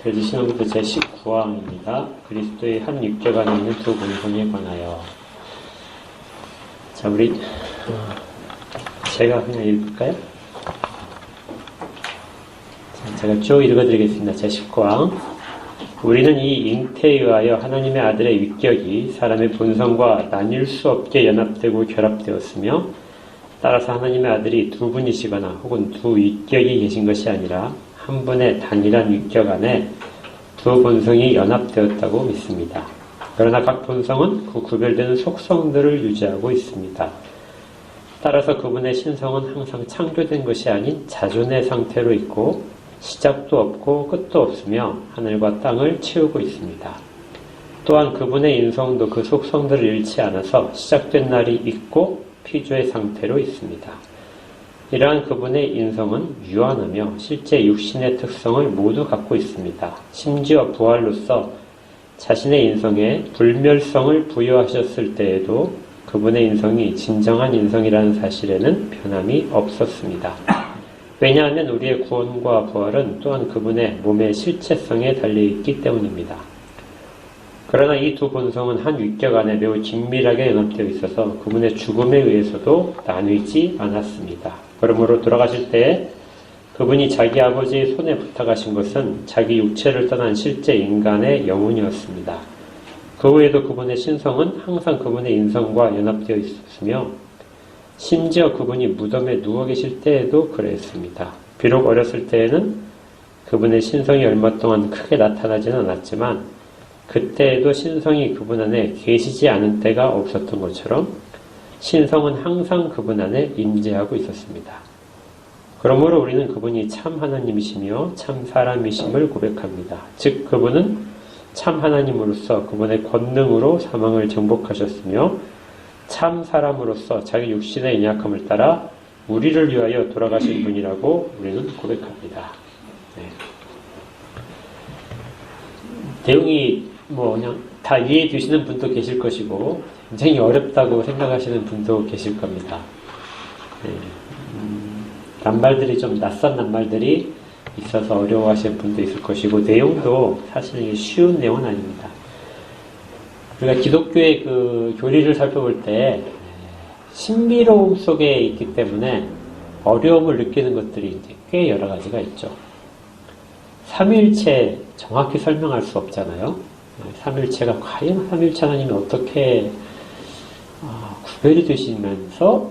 그래서 신앙부터 제19항입니다. 그리스도의 한 육격 안에 있는 두 본성에 관하여. 자, 우리 제가 그냥 읽을까요? 자, 제가 쭉 읽어드리겠습니다. 제19항. 우리는 이 잉태에 의하여 하나님의 아들의 육격이 사람의 본성과 나뉠 수 없게 연합되고 결합되었으며, 따라서 하나님의 아들이 두 분이시거나 혹은 두 육격이 계신 것이 아니라 한 분의 단일한 육격 안에 두 본성이 연합되었다고 믿습니다. 그러나 각 본성은 그 구별되는 속성들을 유지하고 있습니다. 따라서 그분의 신성은 항상 창조된 것이 아닌 자존의 상태로 있고 시작도 없고 끝도 없으며 하늘과 땅을 채우고 있습니다. 또한 그분의 인성도 그 속성들을 잃지 않아서 시작된 날이 있고 피조의 상태로 있습니다. 이러한 그분의 인성은 유한하며 실제 육신의 특성을 모두 갖고 있습니다. 심지어 부활로서 자신의 인성에 불멸성을 부여하셨을 때에도 그분의 인성이 진정한 인성이라는 사실에는 변함이 없었습니다. 왜냐하면 우리의 구원과 부활은 또한 그분의 몸의 실체성에 달려있기 때문입니다. 그러나 이 두 본성은 한 육격 안에 매우 긴밀하게 연합되어 있어서 그분의 죽음에 의해서도 나뉘지 않았습니다. 그러므로 돌아가실 때에 그분이 자기 아버지의 손에 부탁하신 것은 자기 육체를 떠난 실제 인간의 영혼이었습니다. 그 후에도 그분의 신성은 항상 그분의 인성과 연합되어 있었으며 심지어 그분이 무덤에 누워 계실 때에도 그랬습니다. 비록 어렸을 때에는 그분의 신성이 얼마 동안 크게 나타나지는 않았지만 그때에도 신성이 그분 안에 계시지 않은 때가 없었던 것처럼 신성은 항상 그분 안에 임재하고 있었습니다. 그러므로 우리는 그분이 참 하나님이시며 참 사람이심을 고백합니다. 즉 그분은 참 하나님으로서 그분의 권능으로 사망을 정복하셨으며 참 사람으로서 자기 육신의 연약함을 따라 우리를 위하여 돌아가신 분이라고 우리는 고백합니다. 네. 내용이 그냥 다 이해해 주시는 분도 계실 것이고 굉장히 어렵다고 생각하시는 분도 계실 겁니다. 네. 낱말들이 좀 낯선 낱말들이 있어서 어려워하시는 분도 있을 것이고 내용도 사실은 쉬운 내용은 아닙니다. 우리가 기독교의 그 교리를 살펴볼 때 신비로움 속에 있기 때문에 어려움을 느끼는 것들이 이제 꽤 여러 가지가 있죠. 삼위일체 정확히 설명할 수 없잖아요. 삼위일체가 과연 삼위일체 하나님이 어떻게 구별이 되시면서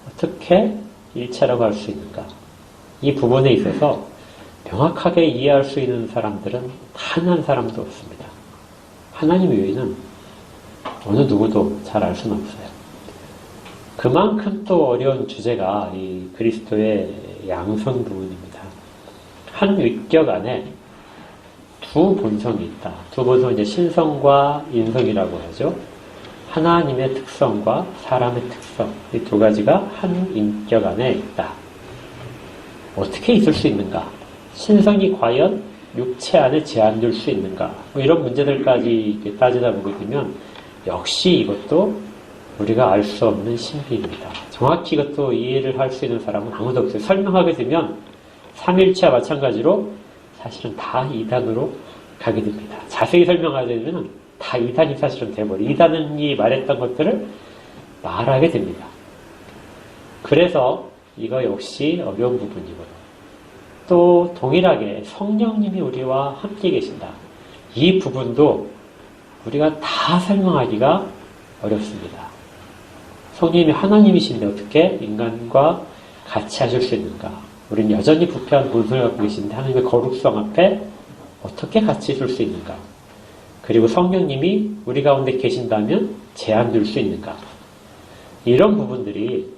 어떻게 일체라고 할 수 있는가? 이 부분에 있어서 명확하게 이해할 수 있는 사람들은 단 한 사람도 없습니다. 하나님 외에는 어느 누구도 잘 알 수는 없어요. 그만큼 또 어려운 주제가 이 그리스도의 양성 부분입니다. 한 육격 안에 두 본성이 있다. 두 본성은 이제 신성과 인성이라고 하죠. 하나님의 특성과 사람의 특성, 이 두 가지가 한 인격 안에 있다. 어떻게 있을 수 있는가? 신성이 과연 육체 안에 제한될 수 있는가? 이런 문제들까지 따지다 보게 되면 역시 이것도 우리가 알 수 없는 신비입니다. 정확히 이것도 이해를 할 수 있는 사람은 아무도 없어요. 설명하게 되면 삼일체와 마찬가지로 사실은 다 이단으로 가게 됩니다. 자세히 설명하게 되면 다 이단이 사실은 돼버려요. 이단이 말했던 것들을 말하게 됩니다. 그래서 이거 역시 어려운 부분이고요. 또 동일하게 성령님이 우리와 함께 계신다. 이 부분도 우리가 다 설명하기가 어렵습니다. 성령님이 하나님이신데 어떻게 인간과 같이 하실 수 있는가? 우리는 여전히 부패한 본성을 갖고 계신데 하나님의 거룩성 앞에 어떻게 같이 있을 수 있는가? 그리고 성령님이 우리 가운데 계신다면 제한될 수 있는가? 이런 부분들이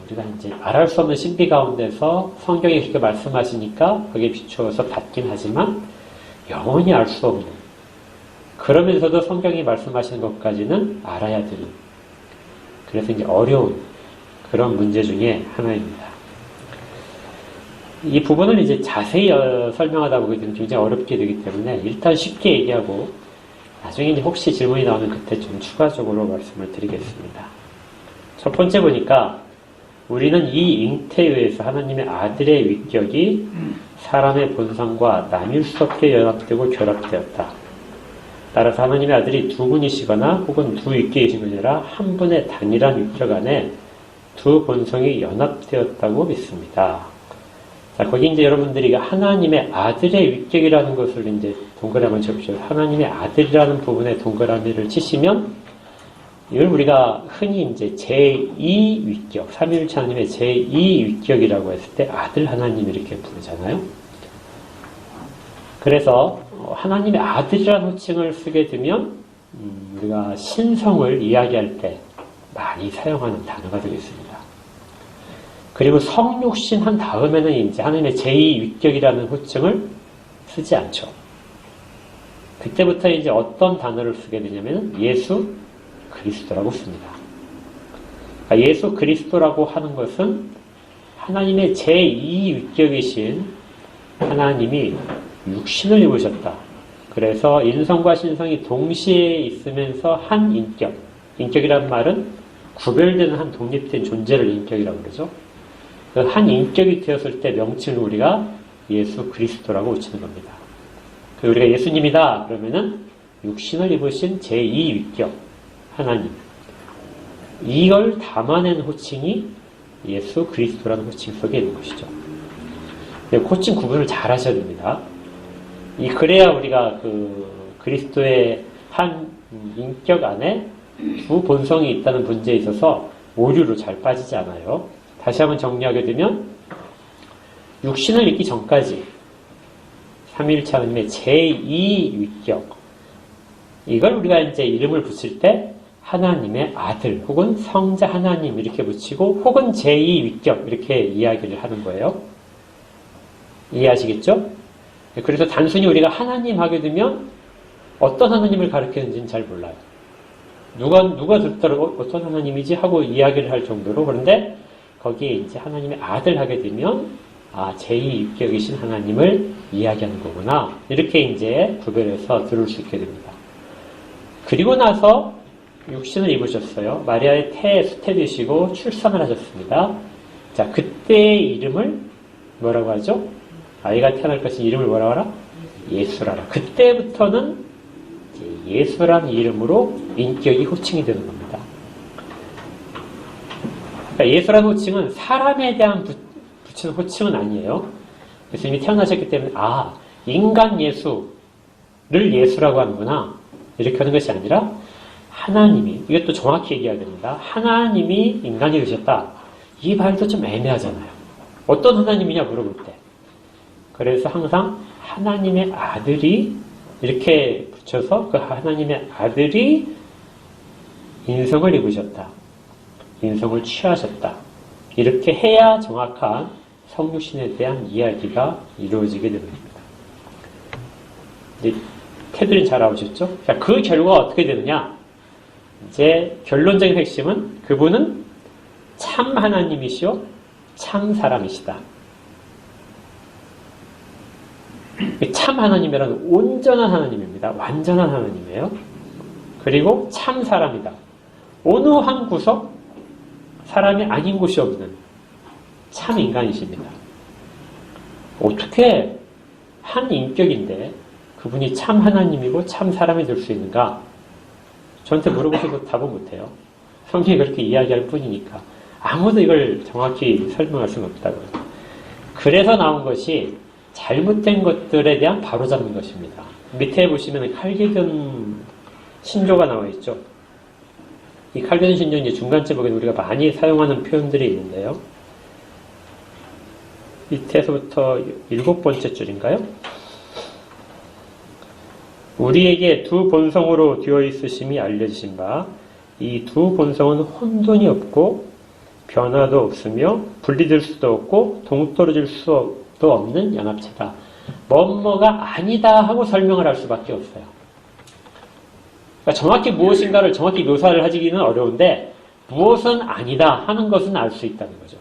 우리가 이제 말할 수 없는 신비 가운데서 성경이 그렇게 말씀하시니까 거기에 비추어서 받긴 하지만 영원히 알 수 없는, 그러면서도 성경이 말씀하시는 것까지는 알아야 되는, 그래서 이제 어려운 그런 문제 중에 하나입니다. 이 부분을 이제 자세히 설명하다 보게 되면 굉장히 어렵게 되기 때문에 일단 쉽게 얘기하고 나중에 이제 혹시 질문이 나오면 그때 좀 추가적으로 말씀을 드리겠습니다. 첫 번째 보니까 우리는 이 잉태의에서 하나님의 아들의 위격이 사람의 본성과 나뉠 수 없게 연합되고 결합되었다. 따라서 하나님의 아들이 두 분이시거나 혹은 두 위격이신 것이 아니라 한 분의 단일한 위격 안에 두 본성이 연합되었다고 믿습니다. 자, 거기 이제 여러분들이 하나님의 아들의 위격이라는 것을 이제 동그라미 쳐보시죠. 하나님의 아들이라는 부분에 동그라미를 치시면 이걸 우리가 흔히 이제 제2위격, 삼위일체 하나님의 제2위격이라고 했을 때 아들 하나님 이렇게 부르잖아요. 그래서 하나님의 아들이라는 호칭을 쓰게 되면 우리가 신성을 이야기할 때 많이 사용하는 단어가 되겠습니다. 그리고 성육신 한 다음에는 이제 하나님의 제2위격이라는 호칭을 쓰지 않죠. 그때부터 이제 어떤 단어를 쓰게 되냐면 예수 그리스도라고 씁니다. 그러니까 예수 그리스도라고 하는 것은 하나님의 제2위격이신 하나님이 육신을 입으셨다. 그래서 인성과 신성이 동시에 있으면서 한 인격, 인격이란 말은 구별되는 한 독립된 존재를 인격이라고 그러죠. 그 한 인격이 되었을 때 명칭을 우리가 예수 그리스도라고 붙이는 겁니다. 우리가 예수님이다 그러면은 육신을 입으신 제2위격 하나님, 이걸 담아낸 호칭이 예수 그리스도라는 호칭 속에 있는 것이죠. 호칭 구분을 잘 하셔야 됩니다. 그래야 우리가 그리스도의 한 인격 안에 두 본성이 있다는 문제에 있어서 오류로 잘 빠지지 않아요. 다시 한번 정리하게 되면 육신을 입기 전까지 삼위일체 하나님의 제2위격, 이걸 우리가 이제 이름을 붙일 때 하나님의 아들 혹은 성자 하나님 이렇게 붙이고 혹은 제2위격 이렇게 이야기를 하는 거예요. 이해하시겠죠? 그래서 단순히 우리가 하나님 하게 되면 어떤 하나님을 가르치는지는 잘 몰라요. 누가 듣더라도 어떤 하나님이지 하고 이야기를 할 정도로. 그런데 거기에 이제 하나님의 아들 하게 되면 제2위격이신 하나님을 이야기하는 거구나. 이렇게 이제 구별해서 들을 수 있게 됩니다. 그리고 나서 육신을 입으셨어요. 마리아의 태에 수태되시고 출산을 하셨습니다. 자, 그때의 이름을 뭐라고 하죠? 아이가 태어날 것인 이름을 뭐라고 하라? 예수라라. 그때부터는 예수라는 이름으로 인격이 호칭이 되는 겁니다. 그러니까 예수라는 호칭은 사람에 대한 붙이는 호칭은 아니에요. 예수님이 태어나셨기 때문에 인간 예수를 예수라고 하는구나 이렇게 하는 것이 아니라 하나님이, 이것도 정확히 얘기해야 됩니다. 하나님이 인간이 되셨다. 이 말도 좀 애매하잖아요. 어떤 하나님이냐 물어볼 때. 그래서 항상 하나님의 아들이 이렇게 붙여서 그 하나님의 아들이 인성을 입으셨다. 인성을 취하셨다. 이렇게 해야 정확한 성육신에 대한 이야기가 이루어지게 됩니다. 이제 테두리는 잘 아오셨죠? 자, 그 결과가 어떻게 되느냐? 이제 결론적인 핵심은 그분은 참 하나님이시오, 참 사람이시다. 참 하나님이라는 온전한 하나님입니다. 완전한 하나님이에요. 그리고 참 사람이다. 어느 한 구석 사람이 아닌 곳이 없는 참 인간이십니다. 어떻게 한 인격인데 그분이 참 하나님이고 참 사람이 될 수 있는가? 저한테 물어보셔도 답은 못해요. 성경이 그렇게 이야기할 뿐이니까. 아무도 이걸 정확히 설명할 수는 없다고요. 그래서 나온 것이 잘못된 것들에 대한 바로잡는 것입니다. 밑에 보시면 칼기근 신조가 나와 있죠. 이 칼기근 신조 이제 중간쯤 보면 우리가 많이 사용하는 표현들이 있는데요. 밑에서부터 7번째 줄인가요? 우리에게 두 본성으로 되어 있으심이 알려지신 바, 이 두 본성은 혼돈이 없고 변화도 없으며 분리될 수도 없고 동떨어질 수도 없는 연합체다. 뭐뭐가 아니다 하고 설명을 할 수밖에 없어요. 그러니까 정확히 무엇인가를 정확히 묘사를 하기는 어려운데 무엇은 아니다 하는 것은 알 수 있다는 거죠.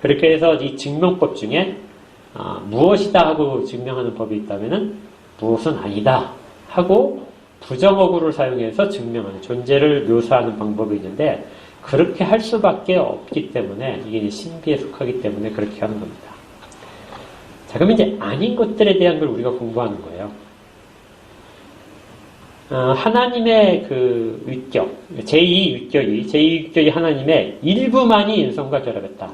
그렇게 해서 이 증명법 중에 무엇이다 하고 증명하는 법이 있다면은 무엇은 아니다 하고 부정어구를 사용해서 증명하는, 존재를 묘사하는 방법이 있는데 그렇게 할 수밖에 없기 때문에 이게 신비에 속하기 때문에 그렇게 하는 겁니다. 자, 그럼 이제 아닌 것들에 대한 걸 우리가 공부하는 거예요. 하나님의 그 위격, 제2위격이 하나님의 일부만이 인성과 결합했다.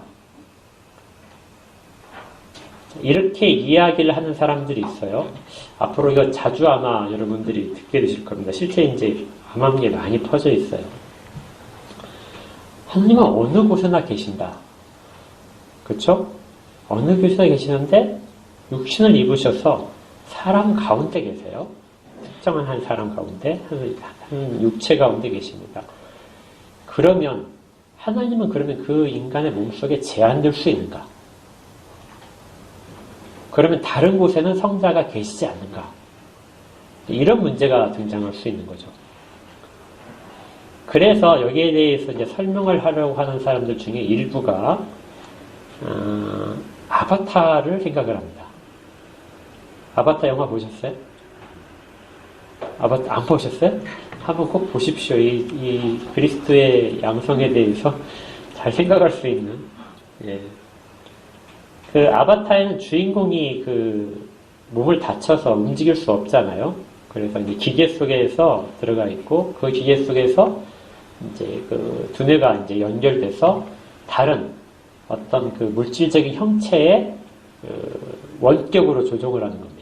이렇게 이야기를 하는 사람들이 있어요. 앞으로 이거 자주 아마 여러분들이 듣게 되실 겁니다. 실제 이제 암암리에 많이 퍼져 있어요. 하나님은 어느 곳에나 계신다. 그렇죠? 어느 곳에나 계시는데 육신을 입으셔서 사람 가운데 계세요. 특정한 한 사람 가운데, 한 육체 가운데 계십니다. 그러면 하나님은 그러면 그 인간의 몸속에 제한될 수 있는가? 그러면 다른 곳에는 성자가 계시지 않는가? 이런 문제가 등장할 수 있는 거죠. 그래서 여기에 대해서 이제 설명을 하려고 하는 사람들 중에 일부가 아바타를 생각을 합니다. 아바타 영화 보셨어요? 아바타 안 보셨어요? 한번 꼭 보십시오. 이 그리스도의 양성에 대해서 잘 생각할 수 있는. 예. 그 아바타에는 주인공이 그 몸을 다쳐서 움직일 수 없잖아요. 그래서 이제 기계 속에서 들어가 있고 그 기계 속에서 이제 그 두뇌가 이제 연결돼서 다른 어떤 그 물질적인 형체의 그 원격으로 조종을 하는 겁니다.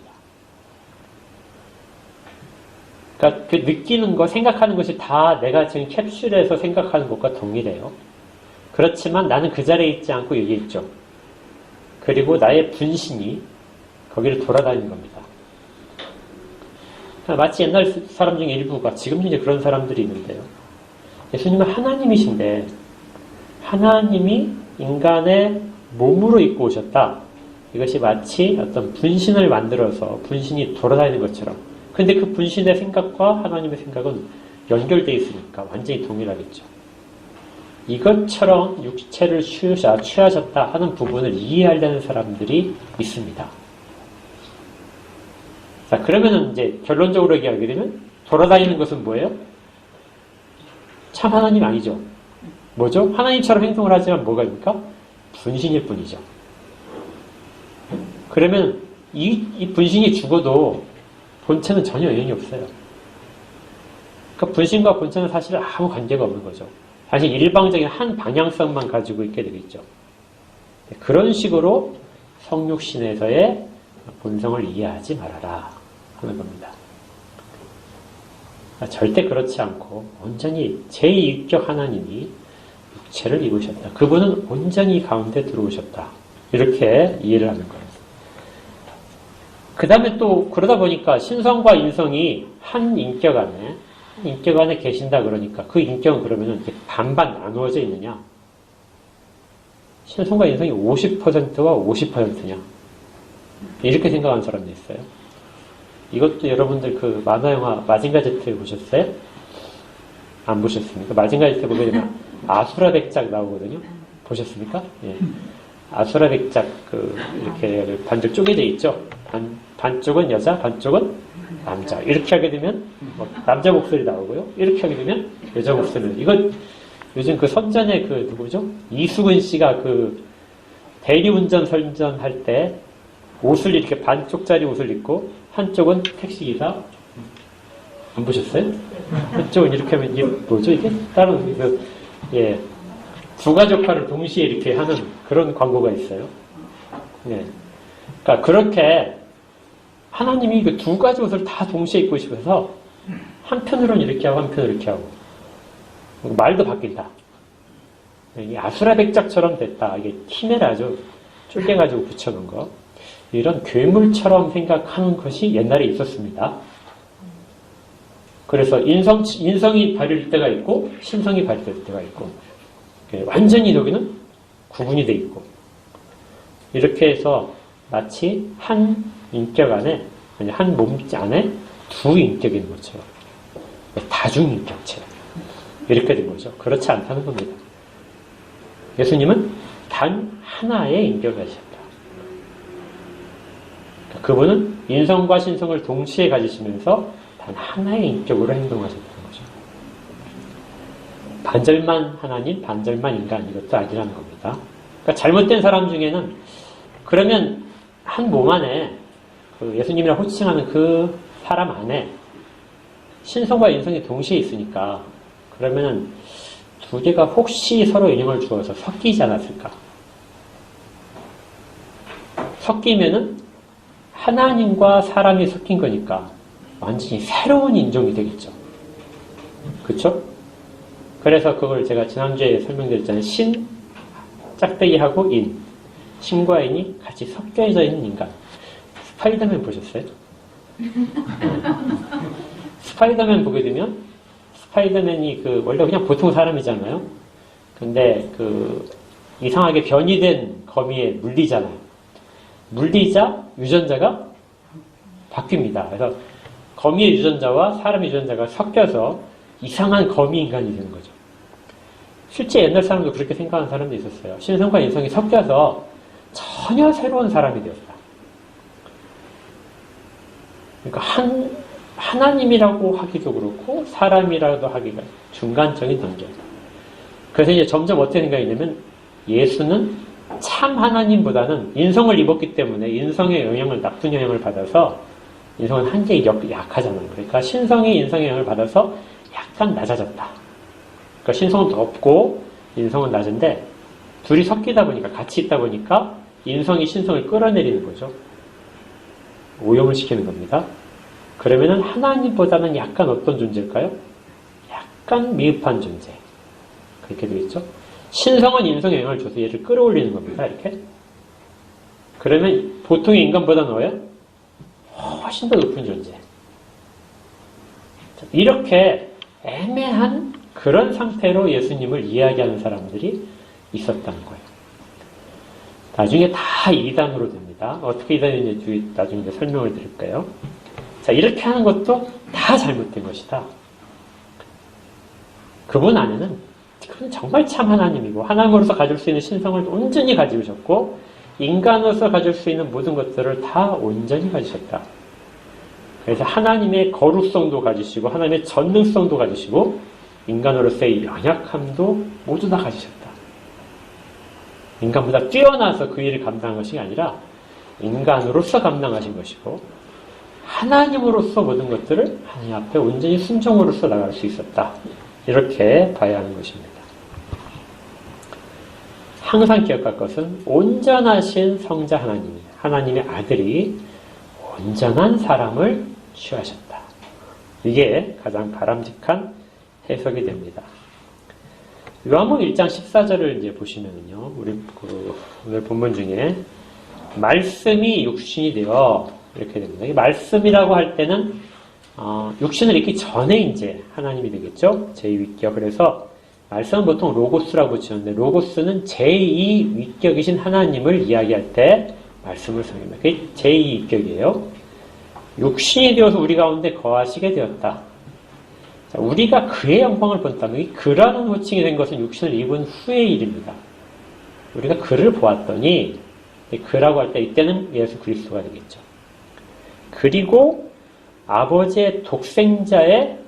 그러니까 그 느끼는 거, 생각하는 것이 다 내가 지금 캡슐에서 생각하는 것과 동일해요. 그렇지만 나는 그 자리에 있지 않고 여기 있죠. 그리고 나의 분신이 거기를 돌아다니는 겁니다. 마치 옛날 사람 중에 일부가, 지금도 이제 그런 사람들이 있는데요. 예수님은 하나님이신데, 하나님이 인간의 몸으로 입고 오셨다. 이것이 마치 어떤 분신을 만들어서 분신이 돌아다니는 것처럼. 근데 그 분신의 생각과 하나님의 생각은 연결되어 있으니까 완전히 동일하겠죠. 이것처럼 육체를 취하셨다 하는 부분을 이해하려는 사람들이 있습니다. 자, 그러면은 이제 결론적으로 얘기하게 되면 돌아다니는 것은 뭐예요? 참 하나님 아니죠. 뭐죠? 하나님처럼 행동을 하지만 뭐가 입니까? 분신일 뿐이죠. 그러면 이 분신이 죽어도 본체는 전혀 영향이 없어요. 그러니까 분신과 본체는 사실 아무 관계가 없는 거죠. 사실 일방적인 한 방향성만 가지고 있게 되겠죠. 그런 식으로 성육신에서의 본성을 이해하지 말아라 하는 겁니다. 절대 그렇지 않고 온전히 제2위격 하나님이 육체를 입으셨다. 그분은 온전히 가운데 들어오셨다. 이렇게 이해를 하는 거예요. 그 다음에 또 그러다 보니까 신성과 인성이 한 인격 안에 계신다 그러니까 그 인격은 그러면 이렇게 반반 나누어져 있느냐? 신성과 인성이 50%와 50%냐? 이렇게 생각하는 사람도 있어요. 이것도 여러분들 그 만화 영화 마징가 제트 보셨어요? 안 보셨습니까? 마징가 제트 보게 되면 아수라 백작 나오거든요. 보셨습니까? 예. 아수라 백작 이렇게 반쪽 쪼개져 있죠. 반쪽은 여자, 반쪽은 남자. 이렇게 하게 되면 남자 목소리 나오고요. 이렇게 하게 되면 여자 목소리. 이건 요즘 그 선전에 누구죠? 이수근 씨가 대리운전 선전할 때 옷을 이렇게 반쪽짜리 옷을 입고 한쪽은 택시기사. 안 보셨어요? 한쪽은 이렇게 하면 이게 뭐죠? 이게 다른 부가적화를 동시에 이렇게 하는 그런 광고가 있어요. 예. 그러니까 그렇게 하나님이 그 두 가지 옷을 다 동시에 입고 싶어서 한편으로는 이렇게 하고 한편으로 이렇게 하고 말도 바뀐다. 이 아수라 백작처럼 됐다. 이게 키메라죠. 쪼개가지고 붙여놓은 거. 이런 괴물처럼 생각하는 것이 옛날에 있었습니다. 그래서 인성이 발휘될 때가 있고 신성이 발휘될 때가 있고 완전히 여기는 구분이 돼 있고 이렇게 해서 마치 한 인격 안에 아니 한 몸 안에 두 인격이 있는 것처럼 다중인격체 이렇게 된 거죠. 그렇지 않다는 겁니다. 예수님은 단 하나의 인격을 하셨다. 그분은 인성과 신성을 동시에 가지시면서 단 하나의 인격으로 행동하셨다는 거죠. 반절만 하나님, 반절만 인간, 이것도 아니라는 겁니다. 그러니까 잘못된 사람 중에는 그러면 한 몸 안에 그 예수님이라고 호칭하는 그 사람 안에 신성과 인성이 동시에 있으니까 그러면은 두 개가 혹시 서로 영향을 주어서 섞이지 않았을까? 섞이면은 하나님과 사람이 섞인 거니까 완전히 새로운 인종이 되겠죠. 그쵸? 그래서 그걸 제가 지난주에 설명드렸잖아요. 신, 짝대기하고 인. 신과 인이 같이 섞여져 있는 인간. 스파이더맨 보셨어요? 스파이더맨 보게 되면 스파이더맨이 원래 그냥 보통 사람이잖아요. 근데 이상하게 변이된 거미에 물리잖아요. 물리자 유전자가 바뀝니다. 그래서 거미의 유전자와 사람의 유전자가 섞여서 이상한 거미 인간이 되는 거죠. 실제 옛날 사람도 그렇게 생각하는 사람도 있었어요. 신성과 인성이 섞여서 전혀 새로운 사람이 되었다. 그러니까 하나님이라고 하기도 그렇고 사람이라도 하기가 중간적인 단계. 그래서 이제 점점 어떻게 생각했냐면 예수는 참 하나님보다는 인성을 입었기 때문에 인성의 영향을 나쁜 영향을 받아서 인성은 한계에 약하잖아요. 그러니까 신성이 인성의 영향을 받아서 약간 낮아졌다. 그러니까 신성은 높고 인성은 낮은데 둘이 섞이다 보니까 같이 있다 보니까 인성이 신성을 끌어내리는 거죠. 오염을 시키는 겁니다. 그러면은 하나님보다는 약간 어떤 존재일까요? 약간 미흡한 존재. 그렇게 되겠죠? 신성은 인성에 영향을 줘서 얘를 끌어올리는 겁니다. 이렇게. 그러면 보통의 인간보다는 뭐예요? 훨씬 더 높은 존재. 이렇게 애매한 그런 상태로 예수님을 이야기하는 사람들이 있었다는 거예요. 나중에 다 이단으로 됩니다. 어떻게 이단이 되는지 나중에 설명을 드릴까요? 자, 이렇게 하는 것도 다 잘못된 것이다. 그분 안에는 그분 정말 참 하나님이고 하나님으로서 가질 수 있는 신성을 온전히 가지셨고 인간으로서 가질 수 있는 모든 것들을 다 온전히 가지셨다. 그래서 하나님의 거룩성도 가지시고 하나님의 전능성도 가지시고 인간으로서의 연약함도 모두 다 가지셨다. 인간보다 뛰어나서 그 일을 감당한 것이 아니라 인간으로서 감당하신 것이고 하나님으로서 모든 것들을 하나님 앞에 온전히 순종으로서 나갈 수 있었다. 이렇게 봐야 하는 것입니다. 항상 기억할 것은 온전하신 성자 하나님이 하나님의 아들이 온전한 사람을 취하셨다. 이게 가장 바람직한 해석이 됩니다. 요한복음 1장 14절을 이제 보시면은요, 우리 오늘 본문 중에 말씀이 육신이 되어 이렇게 됩니다. 이 말씀이라고 할 때는 육신을 입기 전에 이제 하나님이 되겠죠. 제2위격. 그래서 말씀은 보통 로고스라고 붙이는데 로고스는 제2위격이신 하나님을 이야기할 때 말씀을 사용합니다. 그게 제2위격이에요. 육신이 되어서 우리 가운데 거하시게 되었다. 자, 우리가 그의 영광을 본다면 이 그라는 호칭이 된 것은 육신을 입은 후의 일입니다. 우리가 그를 보았더니 그라고 할 때 이때는 예수 그리스도가 되겠죠. 그리고 아버지의 독생자의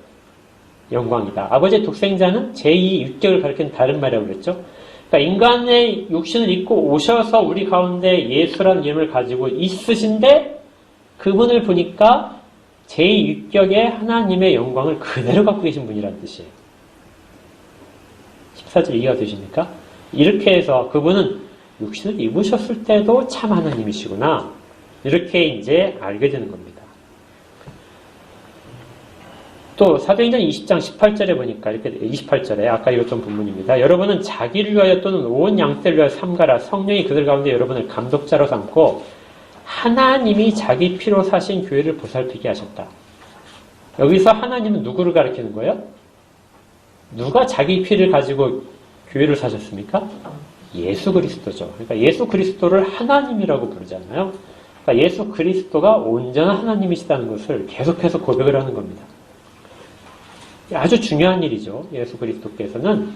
영광이다. 아버지의 독생자는 제2위격을 가리키는 다른 말이라고 그랬죠. 그러니까 인간의 육신을 입고 오셔서 우리 가운데 예수라는 이름을 가지고 있으신데 그분을 보니까 제2위격의 하나님의 영광을 그대로 갖고 계신 분이라는 뜻이에요. 14절 이해가 되십니까? 이렇게 해서 그분은 육신을 입으셨을 때도 참 하나님이시구나. 이렇게 이제 알게 되는 겁니다. 또 사도행전 20장 18절에 보니까 이렇게 28절에 아까 읽었던 본문입니다. 여러분은 자기를 위하여 또는 온 양떼를 위하여 삼가라. 성령이 그들 가운데 여러분을 감독자로 삼고 하나님이 자기 피로 사신 교회를 보살피게 하셨다. 여기서 하나님은 누구를 가리키는 거예요? 누가 자기 피를 가지고 교회를 사셨습니까? 예수 그리스도죠. 그러니까 예수 그리스도를 하나님이라고 부르잖아요. 그러니까 예수 그리스도가 온전한 하나님이시다는 것을 계속해서 고백을 하는 겁니다. 아주 중요한 일이죠. 예수 그리스도께서는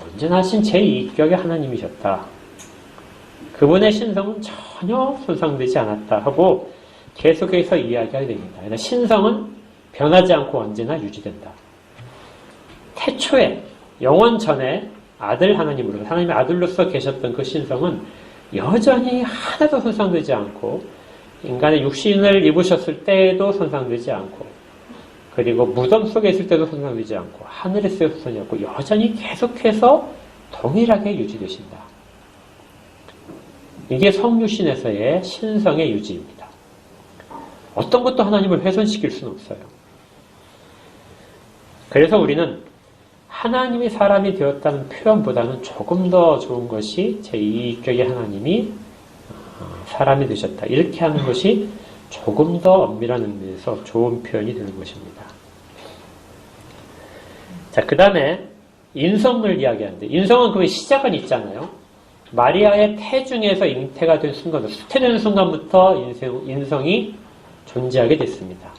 온전하신 제2위격의 하나님이셨다. 그분의 신성은 전혀 손상되지 않았다 하고 계속해서 이야기하게 됩니다. 신성은 변하지 않고 언제나 유지된다. 태초에 영원 전에 아들 하나님으로, 하나님의 아들로서 계셨던 그 신성은 여전히 하나도 손상되지 않고, 인간의 육신을 입으셨을 때에도 손상되지 않고, 그리고 무덤 속에 있을 때도 손상되지 않고, 하늘에서 손상되지 않고, 여전히 계속해서 동일하게 유지되신다. 이게 성육신에서의 신성의 유지입니다. 어떤 것도 하나님을 훼손시킬 수는 없어요. 그래서 우리는 하나님이 사람이 되었다는 표현보다는 조금 더 좋은 것이 제2인격의 하나님이 사람이 되셨다. 이렇게 하는 것이 조금 더 엄밀한 의미에서 좋은 표현이 되는 것입니다. 자, 그 다음에 인성을 이야기하는데, 인성은 그 시작은 있잖아요. 마리아의 태중에서 잉태가 된 순간, 수태되는 순간부터 인성이 존재하게 됐습니다.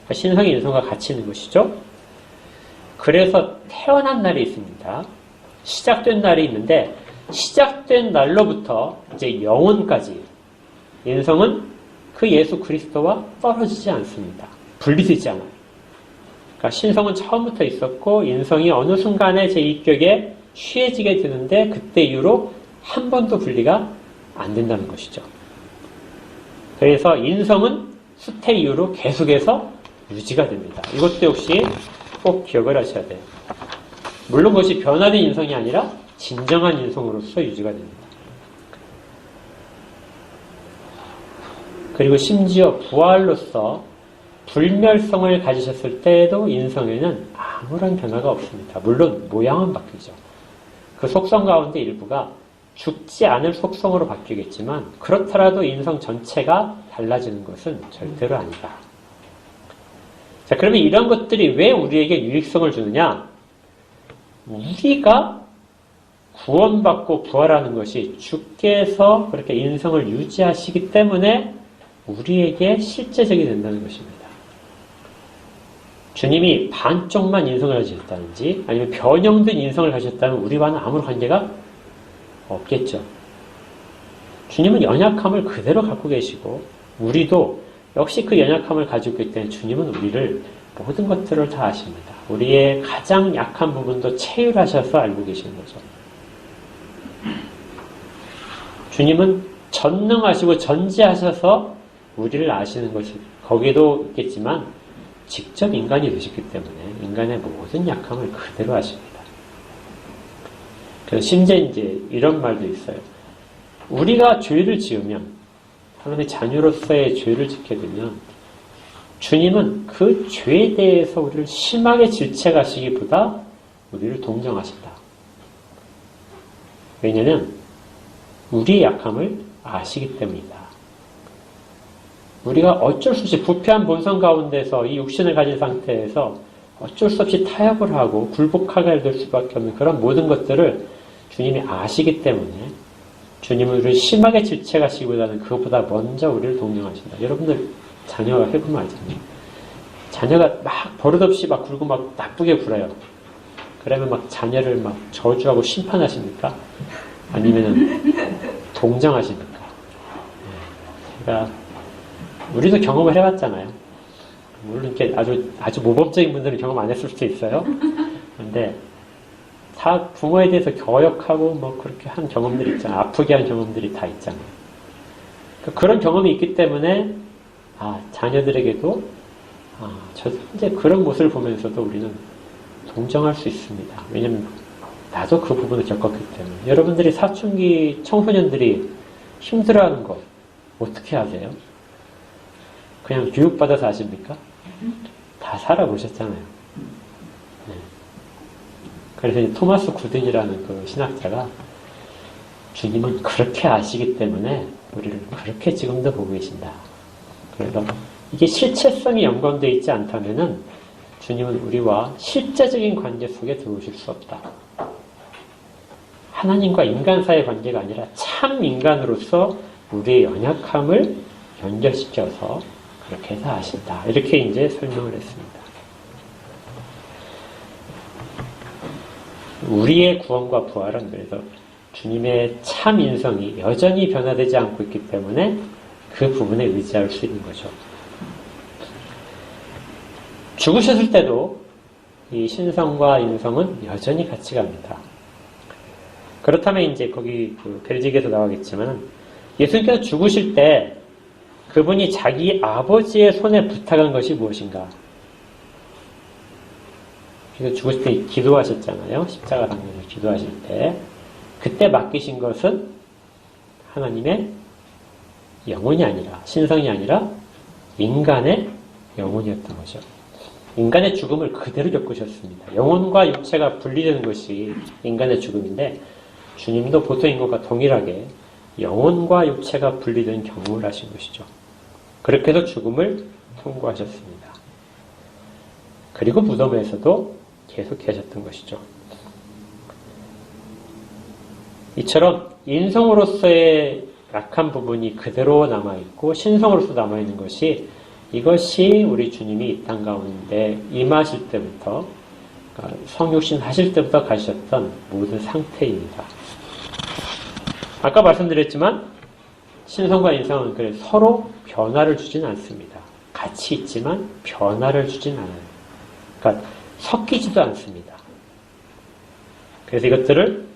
그러니까 신성이 인성과 같이 있는 것이죠. 그래서 태어난 날이 있습니다. 시작된 날이 있는데, 시작된 날로부터 이제 영원까지 인성은 그 예수 그리스도와 떨어지지 않습니다. 분리되지 않아요. 그러니까 신성은 처음부터 있었고, 인성이 어느 순간에 제2격에 취해지게 되는데, 그때 이후로 한 번도 분리가 안 된다는 것이죠. 그래서 인성은 수태 이후로 계속해서 유지가 됩니다. 이것도 역시 꼭 기억을 하셔야 돼요. 물론 그것이 변화된 인성이 아니라 진정한 인성으로서 유지가 됩니다. 그리고 심지어 부활로서 불멸성을 가지셨을 때에도 인성에는 아무런 변화가 없습니다. 물론 모양은 바뀌죠. 그 속성 가운데 일부가 죽지 않을 속성으로 바뀌겠지만, 그렇더라도 인성 전체가 달라지는 것은 절대로 아니다. 자, 그러면 이런 것들이 왜 우리에게 유익성을 주느냐? 우리가 구원받고 부활하는 것이 주께서 그렇게 인성을 유지하시기 때문에 우리에게 실제적이 된다는 것입니다. 주님이 반쪽만 인성을 가지셨다든지 아니면 변형된 인성을 가지셨다면 우리와는 아무런 관계가 없겠죠. 주님은 연약함을 그대로 갖고 계시고, 우리도 역시 그 연약함을 가지고 있기 때문에 주님은 우리를 모든 것들을 다 아십니다. 우리의 가장 약한 부분도 체휼하셔서 알고 계시는 거죠. 주님은 전능하시고 전지하셔서 우리를 아시는 것이 거기도 있겠지만, 직접 인간이 되셨기 때문에 인간의 모든 약함을 그대로 아십니다. 그래서 심지어 이제 이런 말도 있어요. 우리가 죄를 지으면, 하나님의 자녀로서의 죄를 짓게 되면 주님은 그 죄에 대해서 우리를 심하게 질책하시기보다 우리를 동정하신다. 왜냐하면 우리의 약함을 아시기 때문이다. 우리가 어쩔 수 없이 부패한 본성 가운데서 이 육신을 가진 상태에서 어쩔 수 없이 타협을 하고 굴복하게 될 수밖에 없는 그런 모든 것들을 주님이 아시기 때문에 주님은 우리를 심하게 질책하시기보다는 그것보다 먼저 우리를 동정하신다. 여러분들 자녀가 해보면 알잖아요. 자녀가 막 버릇없이 막 굴고 막 나쁘게 굴어요. 그러면 막 자녀를 막 저주하고 심판하십니까? 아니면은 동정하십니까? 그러니까 우리도 경험을 해봤잖아요. 물론 이렇게 아주 모범적인 분들은 경험 안 했을 수도 있어요. 근데 다 부모에 대해서 겨역하고 뭐 그렇게 한 경험들이 있잖아요. 아프게 한 경험들이 다 있잖아요. 그런 경험이 있기 때문에 자녀들에게도 이제 그런 모습을 보면서도 우리는 동정할 수 있습니다. 왜냐면 나도 그 부분을 겪었기 때문에. 여러분들이 사춘기 청소년들이 힘들어하는 거 어떻게 아세요? 그냥 교육받아서 아십니까? 다 살아보셨잖아요. 네. 그래서 이제 토마스 구든이라는 그 신학자가 주님은 그렇게 아시기 때문에 우리를 그렇게 지금도 보고 계신다. 그래서 이게 실체성이 연관되어 있지 않다면은 주님은 우리와 실제적인 관계 속에 들어오실 수 없다. 하나님과 인간 사이의 관계가 아니라 참 인간으로서 우리의 연약함을 연결시켜서 그렇게 해서 아신다. 이렇게 이제 설명을 했습니다. 우리의 구원과 부활은 그래서 주님의 참 인성이 여전히 변화되지 않고 있기 때문에 그 부분에 의지할 수 있는 거죠. 죽으셨을 때도 이 신성과 인성은 여전히 같이 갑니다. 그렇다면 이제 거기 베르직에서 나오겠지만 예수님께서 죽으실 때 그분이 자기 아버지의 손에 부탁한 것이 무엇인가? 그래서 죽으실 때 기도하셨잖아요. 십자가 당면을 기도하실 때. 그때 맡기신 것은 하나님의 영혼이 아니라, 신성이 아니라 인간의 영혼이었던 거죠. 인간의 죽음을 그대로 겪으셨습니다. 영혼과 육체가 분리되는 것이 인간의 죽음인데 주님도 보통 인간과 동일하게 영혼과 육체가 분리된 경험을 하신 것이죠. 그렇게 해서 죽음을 통과하셨습니다. 그리고 무덤에서도 계속 계셨던 것이죠. 이처럼 인성으로서의 약한 부분이 그대로 남아있고 신성으로서 남아있는 것이 이것이 우리 주님이 이 땅 가운데 임하실 때부터 성육신 하실 때부터 가셨던 모든 상태입니다. 아까 말씀드렸지만 신성과 인성은 그래 서로 변화를 주진 않습니다. 같이 있지만 변화를 주진 않아요. 그러니까 섞이지도 않습니다. 그래서 이것들을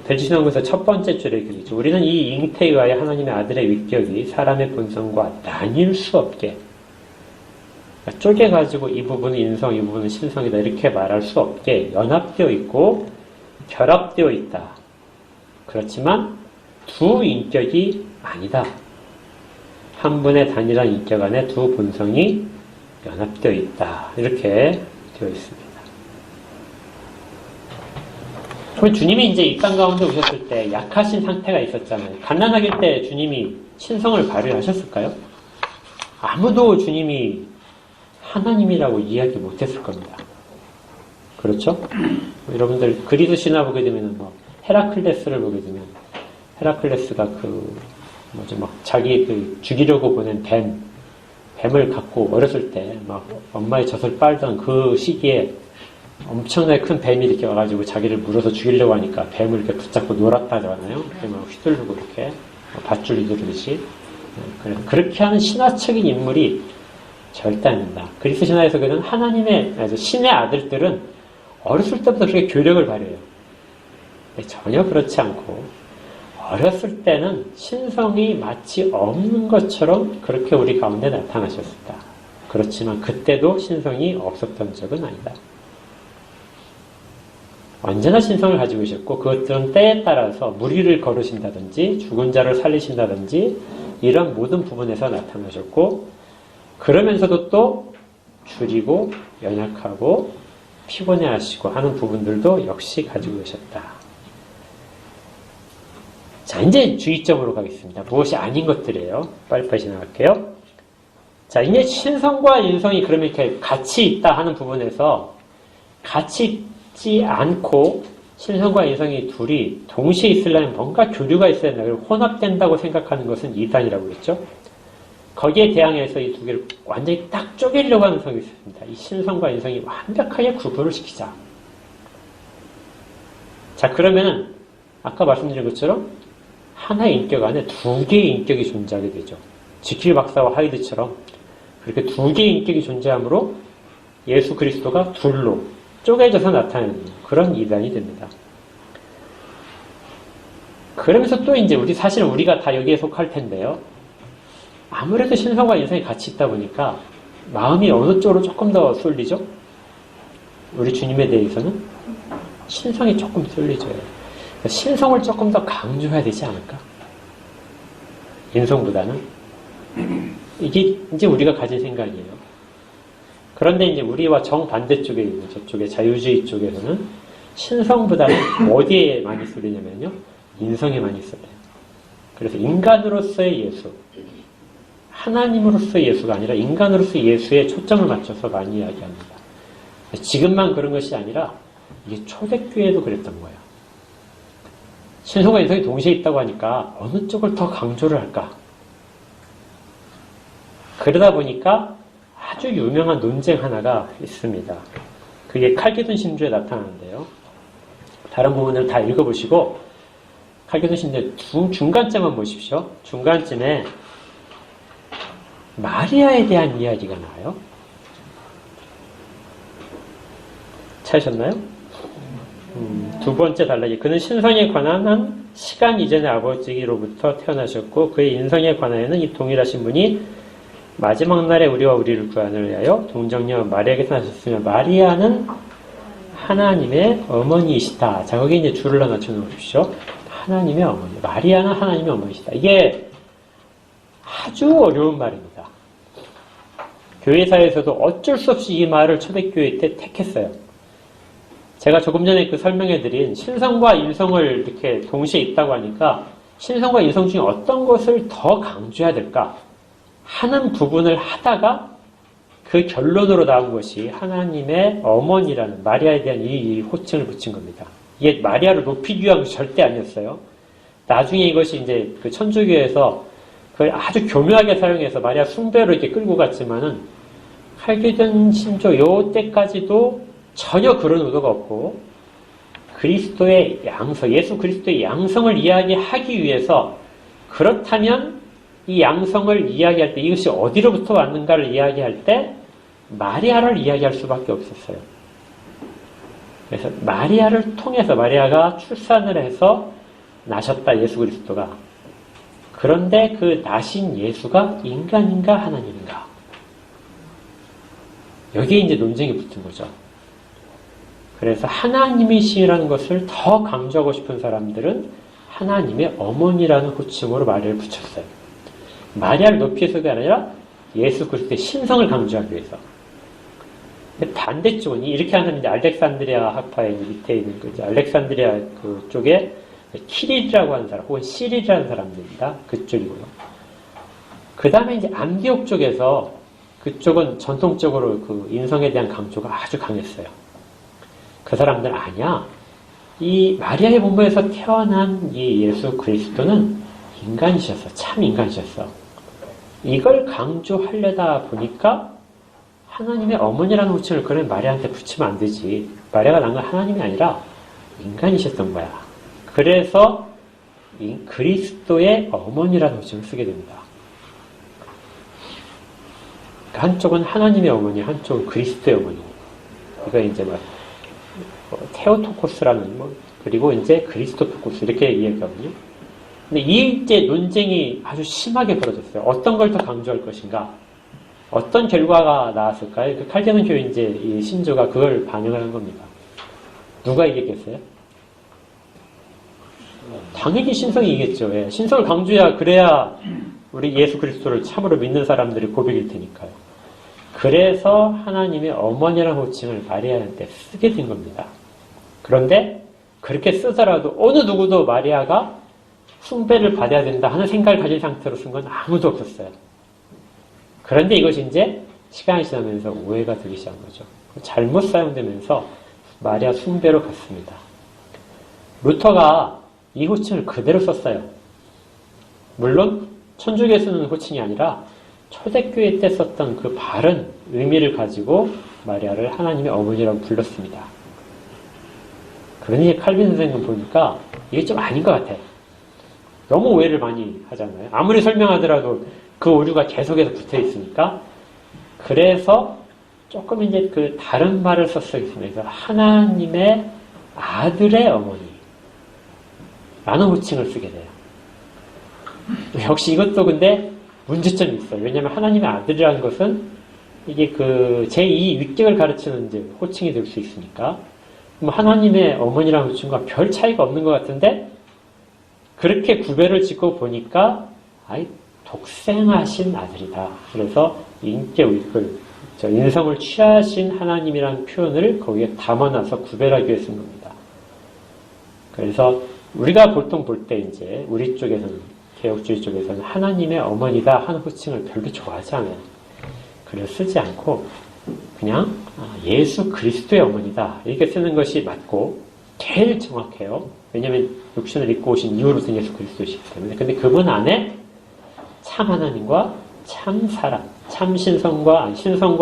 대지신앙에서 첫 번째 줄에 그리죠. 우리는 이 잉태에 의하여 하나님의 아들의 위격이 사람의 본성과 나뉠 수 없게 그러니까 쪼개가지고 이 부분은 인성, 이 부분은 신성이다 이렇게 말할 수 없게 연합되어 있고 결합되어 있다. 그렇지만 두 인격이 아니다. 한 분의 단일한 인격 안에 두 본성이 연합되어 있다. 이렇게 되어 있습니다. 그럼 주님이 이제 이 땅 가운데 오셨을 때 약하신 상태가 있었잖아요. 갓난아기 때 주님이 신성을 발휘하셨을까요? 아무도 주님이 하나님이라고 이야기 못했을 겁니다. 그렇죠? 여러분들 그리스 신화 보게 되면 헤라클레스를 보게 되면 헤라클레스가 자기 죽이려고 보낸 뱀을 갖고 어렸을 때 엄마의 젖을 빨던 그 시기에 엄청나게 큰 뱀이 이렇게 와가지고 자기를 물어서 죽이려고 하니까 뱀을 이렇게 붙잡고 놀았다잖아요. 이렇게 휘두르고 이렇게 밧줄 휘두르듯이. 그렇게 하는 신화적인 인물이 절대 아닙니다. 그리스 신화에서 그는 신의 아들들은 어렸을 때부터 그렇게 교력을 발휘해요. 전혀 그렇지 않고 어렸을 때는 신성이 마치 없는 것처럼 그렇게 우리 가운데 나타나셨다. 그렇지만 그때도 신성이 없었던 적은 아니다. 언제나 신성을 가지고 계셨고 그것들은 때에 따라서 무리를 걸으신다든지 죽은 자를 살리신다든지 이런 모든 부분에서 나타나셨고 그러면서도 또 줄이고 연약하고 피곤해하시고 하는 부분들도 역시 가지고 계셨다. 자, 이제 주의점으로 가겠습니다. 무엇이 아닌 것들이에요. 빨리빨리 지나갈게요. 자, 이제 신성과 인성이 그러면 이렇게 같이 있다 하는 부분에서 같이 있지 않고 신성과 인성이 둘이 동시에 있으려면 뭔가 교류가 있어야 된다. 그리고 혼합된다고 생각하는 것은 이단이라고 했죠. 거기에 대항해서 이 두 개를 완전히 딱 쪼개려고 하는 성이 있습니다. 이 신성과 인성이 완벽하게 구분을 시키자. 자, 그러면은 아까 말씀드린 것처럼 하나의 인격 안에 두 개의 인격이 존재하게 되죠. 지킬 박사와 하이드처럼 그렇게 두 개의 인격이 존재하므로 예수 그리스도가 둘로 쪼개져서 나타나는 그런 이단이 됩니다. 그러면서 또 이제 사실은 우리가 다 여기에 속할 텐데요. 아무래도 신성과 인성이 같이 있다 보니까 마음이 어느 쪽으로 조금 더 쏠리죠? 우리 주님에 대해서는 신성이 조금 쏠리죠. 신성을 조금 더 강조해야 되지 않을까? 인성보다는. 이게 이제 우리가 가진 생각이에요. 그런데 이제 우리와 정반대쪽에 있는 저쪽에 자유주의 쪽에서는 신성보다는 어디에 많이 쏠리냐면요. 인성에 많이 쏠려요. 그래서 인간으로서의 예수, 하나님으로서의 예수가 아니라 인간으로서의 예수에 초점을 맞춰서 많이 이야기합니다. 지금만 그런 것이 아니라 이게 초대교회도 그랬던 거예요. 신성과 인성이 동시에 있다고 하니까 어느 쪽을 더 강조를 할까? 그러다 보니까 아주 유명한 논쟁 하나가 있습니다. 그게 칼기돈 신조에 나타나는데요. 다른 부분을 다 읽어보시고 칼기돈 신조의 중간쯤만 보십시오. 중간쯤에 마리아에 대한 이야기가 나와요. 찾으셨나요? 두 번째 단락이 그는 신성에 관한 한 시간 이전의 아버지로부터 태어나셨고 그의 인성에 관하여는 이 동일하신 분이 마지막 날에 우리와 우리를 구하는 위하여 동정녀 마리아에게서 나셨으며 마리아는 하나님의 어머니이시다. 자, 거기 이제 줄을 하나 쳐놓으십시오. 하나님의 어머니. 마리아는 하나님의 어머니이시다. 이게 아주 어려운 말입니다. 교회사에서도 어쩔 수 없이 이 말을 초대교회 때 택했어요. 제가 조금 전에 그 설명해드린 신성과 인성을 이렇게 동시에 있다고 하니까 신성과 인성 중에 어떤 것을 더 강조해야 될까 하는 부분을 하다가 그 결론으로 나온 것이 하나님의 어머니라는 마리아에 대한 이 호칭을 붙인 겁니다. 이게 마리아를 높이기 위한 것이 절대 아니었어요. 나중에 이것이 이제 그 천주교에서 그걸 아주 교묘하게 사용해서 마리아 숭배로 이렇게 끌고 갔지만은 칼기든 신조 요 때까지도 전혀 그런 의도가 없고 그리스도의 양성, 예수 그리스도의 양성을 이야기하기 위해서 그렇다면 이 양성을 이야기할 때 이것이 어디로부터 왔는가를 이야기할 때 마리아를 이야기할 수밖에 없었어요. 그래서 마리아를 통해서 마리아가 출산을 해서 나셨다 예수 그리스도가. 그런데 그 나신 예수가 인간인가 하나님인가? 여기에 이제 논쟁이 붙은 거죠. 그래서 하나님이시라는 것을 더 강조하고 싶은 사람들은 하나님의 어머니라는 호칭으로 마리아를 붙였어요. 마리아를 높이 해서가 아니라 예수 그리스도의 신성을 강조하기 위해서. 근데 반대쪽은 이렇게 하는 이제 알렉산드리아 학파의 밑에 있는 거죠. 알렉산드리아 그쪽에 키릴이라고 하는 사람, 혹은 시릴이라는 사람들입니다. 그쪽이고요. 그 다음에 이제 안디옥 쪽에서 그쪽은 전통적으로 그 인성에 대한 강조가 아주 강했어요. 그 사람들은 아니야. 이 마리아의 본부에서 태어난 이 예수 그리스도는 인간이셨어. 참 인간이셨어. 이걸 강조하려다 보니까 하나님의 어머니라는 호칭을 그런 마리아한테 붙이면 안 되지. 마리아가 난 건 하나님이 아니라 인간이셨던 거야. 그래서 이 그리스도의 어머니라는 호칭을 쓰게 됩니다. 한쪽은 하나님의 어머니, 한쪽은 그리스도의 어머니. 이거 이제 테오토코스라는 그리고 이제 그리스토토코스 이렇게 이야기하거든요. 근데 이제 논쟁이 아주 심하게 벌어졌어요. 어떤 걸 더 강조할 것인가? 어떤 결과가 나왔을까요? 그 칼제논 교회 이제 이 신조가 그걸 반영을 한 겁니다. 누가 이겼겠어요? 당연히 신성이 이겼죠. 예. 신성을 강조해야 그래야 우리 예수 그리스도를 참으로 믿는 사람들이 고백일 테니까요. 그래서 하나님의 어머니라는 호칭을 마리아한테 쓰게 된 겁니다. 그런데 그렇게 쓰더라도 어느 누구도 마리아가 숭배를 받아야 된다 하는 생각을 가진 상태로 쓴 건 아무도 없었어요. 그런데 이것이 이제 시간이 지나면서 오해가 되기 시작한 거죠. 잘못 사용되면서 마리아 숭배로 갔습니다. 루터가 이 호칭을 그대로 썼어요. 물론 천주교에 쓰는 호칭이 아니라 초대교회 때 썼던 그 바른 의미를 가지고 마리아를 하나님의 어머니라고 불렀습니다. 그러니 칼빈 선생님 보니까 이게 좀 아닌 것 같아. 너무 오해를 많이 하잖아요. 아무리 설명하더라도 그 오류가 계속해서 붙어 있으니까. 그래서 조금 이제 그 다른 말을 썼어요. 그래서 하나님의 아들의 어머니 라는 호칭을 쓰게 돼요. 역시 이것도 근데 문제점이 있어요. 왜냐하면 하나님의 아들이라는 것은 이게 그 제2 위격을 가르치는 이제 호칭이 될 수 있으니까 하나님의 어머니라는 호칭과 별 차이가 없는 것 같은데 그렇게 구별을 짓고 보니까 독생하신 아들이다. 그래서 인성을 취하신 하나님이라는 표현을 거기에 담아놔서 구별하기 위해 쓴 겁니다. 그래서 우리가 보통 볼 때 이제 우리 쪽에서는 개혁주의 쪽에서는 하나님의 어머니다 하는 호칭을 별로 좋아하지 않아요. 그래서 쓰지 않고 그냥 예수 그리스도의 어머니다 이렇게 쓰는 것이 맞고 제일 정확해요. 왜냐하면 육신을 입고 오신 이후로서는 예수 그리스도이시기 때문에. 근데 그분 안에 참 하나님과 참 사람, 참 신성과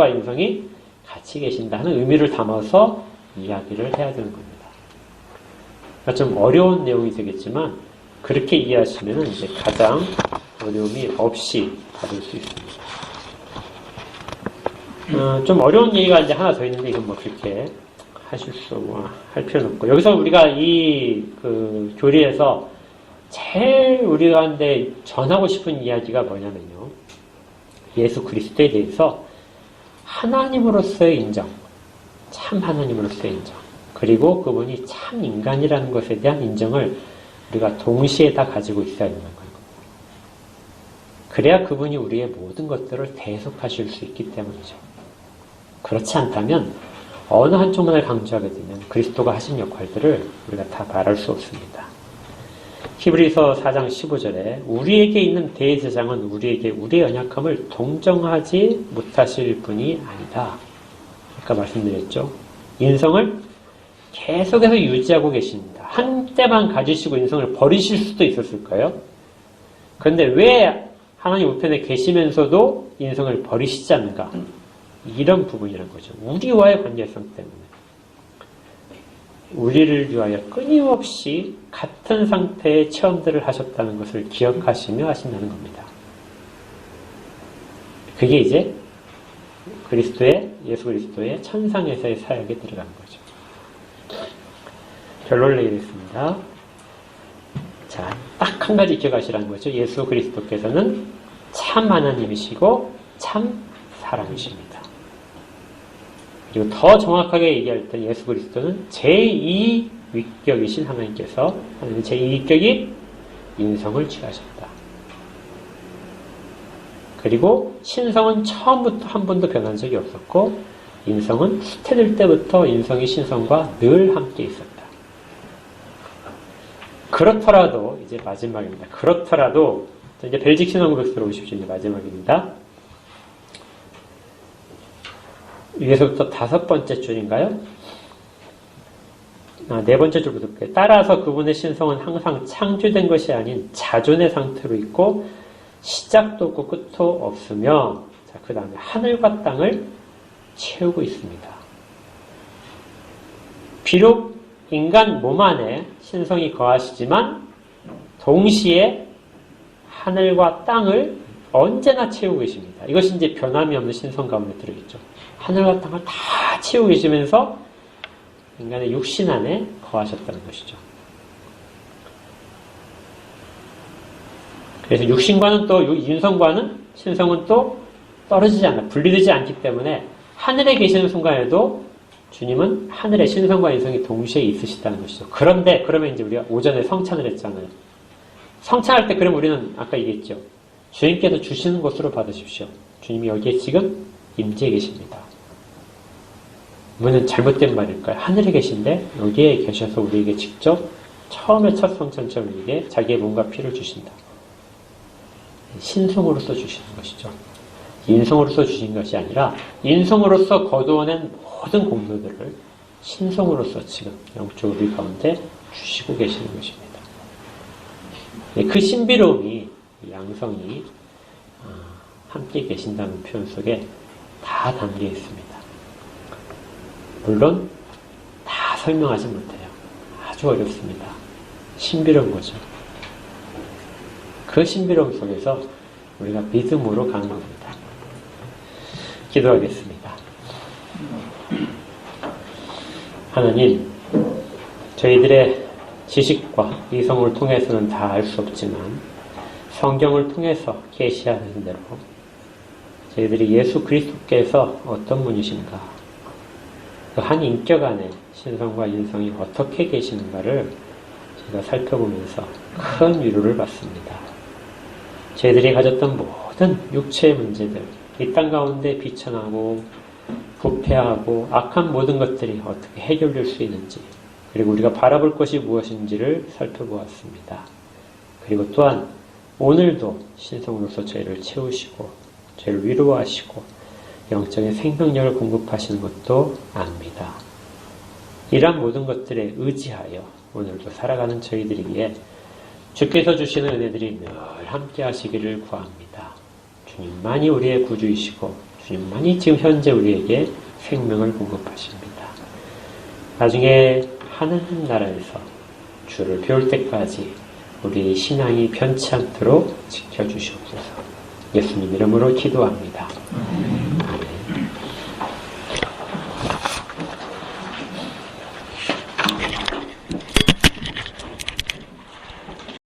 인성이 같이 계신다는 의미를 담아서 이야기를 해야 되는 겁니다. 그러니까 좀 어려운 내용이 되겠지만 그렇게 이해하시면 이제 가장 어려움이 없이 받을 수 있습니다. 좀 어려운 얘기가 이제 하나 더 있는데 이건 뭐 그렇게 하실 수 할 필요는 없고 여기서 우리가 이 교리에서 제일 우리한테 전하고 싶은 이야기가 뭐냐면요. 예수 그리스도에 대해서 하나님으로서의 인정, 참 하나님으로서의 인정, 그리고 그분이 참 인간이라는 것에 대한 인정을 우리가 동시에 다 가지고 있어야 되는 거예요. 그래야 그분이 우리의 모든 것들을 대속하실 수 있기 때문이죠. 그렇지 않다면 어느 한쪽만을 강조하게 되면 그리스도가 하신 역할들을 우리가 다 말할 수 없습니다. 히브리서 4장 15절에 우리에게 있는 대제사장은 우리에게 우리의 연약함을 동정하지 못하실 분이 아니다. 아까 말씀드렸죠. 인성을 계속해서 유지하고 계십니다. 한때만 가지시고 인성을 버리실 수도 있었을 거예요. 그런데 왜 하나님 우편에 계시면서도 인성을 버리시지 않는가? 이런 부분이란 거죠. 우리와의 관계성 때문에. 우리를 위하여 끊임없이 같은 상태의 체험들을 하셨다는 것을 기억하시며 하신다는 겁니다. 그게 이제 예수 그리스도의 천상에서의 사역에 들어가는 거죠. 결론을 내리겠습니다. 자, 딱 한 가지 기억하시라는 거죠. 예수 그리스도께서는 참 하나님이시고 참 사람이십니다. 그리고 더 정확하게 얘기할 때 예수 그리스도는 제2 위격이신 하나님께서 하나님 제2 위격이 인성을 취하셨다. 그리고 신성은 처음부터 한 번도 변한 적이 없었고 인성은 수태될 때부터 인성이 신성과 늘 함께 있었다. 그렇더라도 이제 마지막입니다. 그렇더라도 이제 벨직 신앙고백서로 오십시오. 이제 마지막입니다. 위에서부터 5번째 줄인가요? 네 번째 줄부터 볼게요. 따라서 그분의 신성은 항상 창조된 것이 아닌 자존의 상태로 있고 시작도 없고 끝도 없으며 자, 그 다음에 하늘과 땅을 채우고 있습니다. 비록 인간 몸 안에 신성이 거하시지만 동시에 하늘과 땅을 언제나 채우고 계십니다. 이것이 이제 변함이 없는 신성 가운데 들어있죠. 하늘과 땅을 다 채우고 계시면서 인간의 육신 안에 거하셨다는 것이죠. 그래서 육신과는 또 인성과는 신성은 또 떨어지지 않아 분리되지 않기 때문에 하늘에 계시는 순간에도 주님은 하늘의 신성과 인성이 동시에 있으시다는 것이죠. 그런데 그러면 이제 우리가 오전에 성찬을 했잖아요. 성찬할 때 그럼 우리는 아까 얘기했죠. 주님께서 주시는 것으로 받으십시오. 주님이 여기에 지금 임재해 계십니다. 뭐는 잘못된 말일까요? 하늘에 계신데 여기에 계셔서 우리에게 직접 처음에 첫 성찬처럼 우리에게 자기의 몸과 피를 주신다. 신성으로서 주시는 것이죠. 인성으로서 주신 것이 아니라 인성으로서 거두어낸 모든 공로들을 신성으로서 지금 영적 우리 가운데 주시고 계시는 것입니다. 그 신비로움이 양성이 함께 계신다는 표현 속에 다 담겨 있습니다. 물론 다 설명하지 못해요. 아주 어렵습니다. 신비로운 거죠. 그 신비로움 속에서 우리가 믿음으로 가는 겁니다. 기도하겠습니다. 하나님, 저희들의 지식과 이성을 통해서는 다 알 수 없지만 성경을 통해서 계시하는 대로 저희들이 예수 그리스도께서 어떤 분이신가, 그 한 인격 안에 신성과 인성이 어떻게 계시는가를 제가 살펴보면서 큰 위로를 받습니다. 저희들이 가졌던 모든 육체의 문제들, 이 땅 가운데 비천하고 부패하고 악한 모든 것들이 어떻게 해결될 수 있는지, 그리고 우리가 바라볼 것이 무엇인지를 살펴보았습니다. 그리고 또한 오늘도 신성으로서 저희를 채우시고 저희를 위로하시고 영적인 생명력을 공급하시는 것도 압니다. 이러한 모든 것들에 의지하여 오늘도 살아가는 저희들에게 주께서 주시는 은혜들이 늘 함께 하시기를 구합니다. 주님만이 우리의 구주이시고 주님만이 지금 현재 우리에게 생명을 공급하십니다. 나중에 하나님 나라에서 주를 배울 때까지 우리의 신앙이 변치 않도록 지켜주시옵소서. 예수님 이름으로 기도합니다.